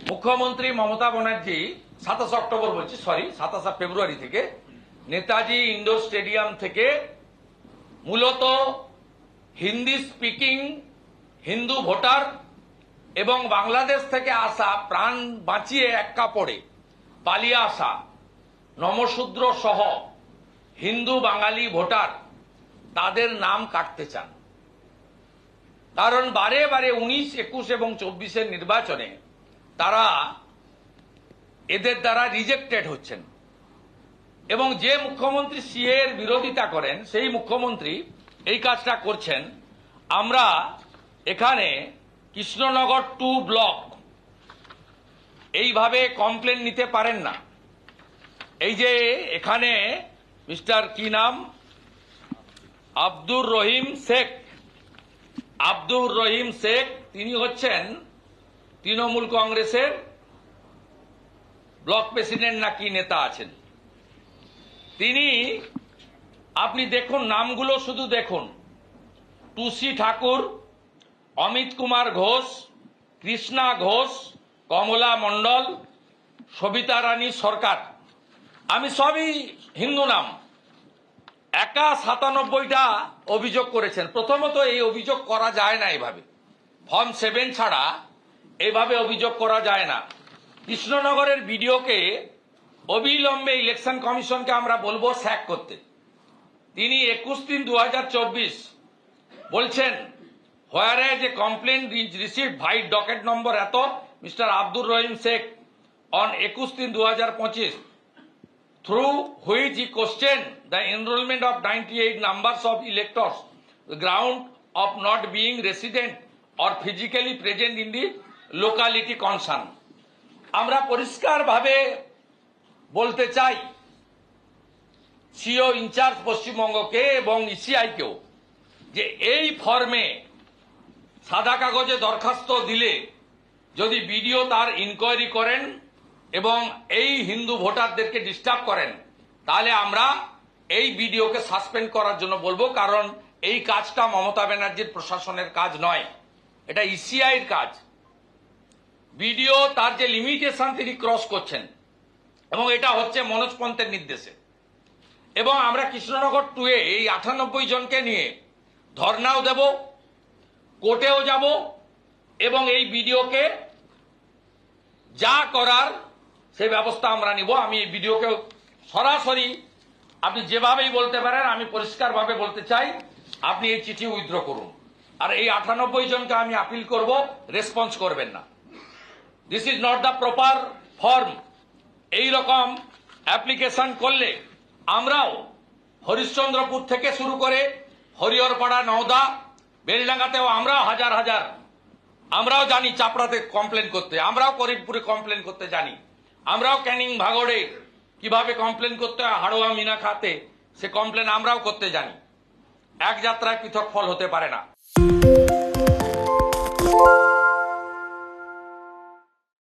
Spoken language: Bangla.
মুখ্যমন্ত্রী মমতা ব্যানার্জি 27 অক্টোবর বলছি, সরি 27 ফেব্রুয়ারি থেকে নেতাজি ইন্ডোর স্টেডিয়াম থেকে মূলত হিন্দি স্পিকিং হিন্দু ভোটার এবং বাংলাদেশ থেকে আসা প্রাণ বাঁচিয়ে এক কাপড়ে পালিয়ে আসা নমশূদ্র সহ হিন্দু বাঙালি ভোটার তাদের নাম কাটতে চান। কারণ বারে বারে 19, 21 এবং 24-এর নির্বাচনে তারা এদের দ্বারা রিজেক্টেড হচ্ছেন এবং যে মুখ্যমন্ত্রী সিএ এর বিরোধিতা করেন সেই মুখ্যমন্ত্রী এই কাজটা করছেন। আমরা এখানে কৃষ্ণনগর 2 ব্লক এইভাবে কমপ্লেন নিতে পারেন না। এই যে এখানে মিস্টার কি নাম আব্দুর রহিম শেখ তিনি হচ্ছেন তৃণমূল কংগ্রেসের ব্লক প্রেসিডেন্ট নাকি নেতা আছেন তিনি। আপনি দেখুন নামগুলো, শুধু দেখুন, টুসি ঠাকুর, অমিত কুমার ঘোষ, কৃষ্ণা ঘোষ, কমলা মণ্ডল, সবিতা রানী সরকার, আমি সবই হিন্দু নাম। একা 97টা অভিযোগ করেছেন। প্রথমত এই অভিযোগ করা যায় না, এভাবে ফর্ম 7 ছাড়া এইভাবে অভিযোগ করা যায় না। কৃষ্ণনগরের বিডিওকে অবিলম্বে ইলেকশন কমিশনকে আমরা বলবো স্যাক করতে। তিনি 21/3/2024 বলছেন হোয়ার এজ এ কমপ্লেন রিসিভড ভাই ডকেট নম্বর এত mister Abdur Rahim Sheikh on 21/3/2025 through which he questioned the enrollment of 98 numbers of electors the ground of not being resident or physically present in the locality concerned। আমরা পরিষ্কার ভাবে বলতে চাই সিও ইনচার্জ পশ্চিমবঙ্গকে এবং ইসিআইকেও যে এই ফর্মে সাদা কাগজে দরখাস্ত দিলে যদি বিডিও তার ইনকোয়ারি করেন এবং এই হিন্দু ভোটারদেরকে ডিস্টার্ব করেন তাহলে আমরা এই বিডিওকে সাসপেন্ড করার জন্য বলবো। কারণ এই কাজটা মমতা ব্যানার্জির প্রশাসনের কাজ নয়, এটা ইসিআইয়ের কাজ। বিডিও তার যে লিমিটেশন তিনি ক্রস করছেন এবং এটা হচ্ছে মনোজ পন্থের নির্দেশে। এবং আমরা কৃষ্ণনগর 2-এ এই 98 জনকে নিয়ে ধর্নাও দেব, কোর্টেও যাব এবং এই বিডিওকে যা করার সেই ব্যবস্থা আমরা নিব। আমি এই ভিডিওকে সরাসরি আপনি যেভাবেই বলতে পারেন, আমি পরিষ্কারভাবে বলতে চাই আপনি এই চিঠি উইথড্র করুন। আর এই 98 জনকে আমি আপিল করব, রেসপন্স করবেন না। This is not the proper form. এই রকম অ্যাপ্লিকেশন করলে আমরাও হরিশ্চন্দ্রপুর থেকে শুরু করে হরিহরপাড়া, নওদা, বেলডাঙ্গাতেও আমরাও হাজার হাজার, আমরাও জানি চাপড়াতে কমপ্লেন করতে, আমরাও করিমপুরে কমপ্লেন করতে জানি, আমরাও ক্যানিং ভাগড়ে কিভাবে কমপ্লেন করতে হয়, হাড়োয়া মিনাখাতে সে কমপ্লেন আমরাও করতে জানি। এক যাত্রায় পৃথক ফল হতে পারে না।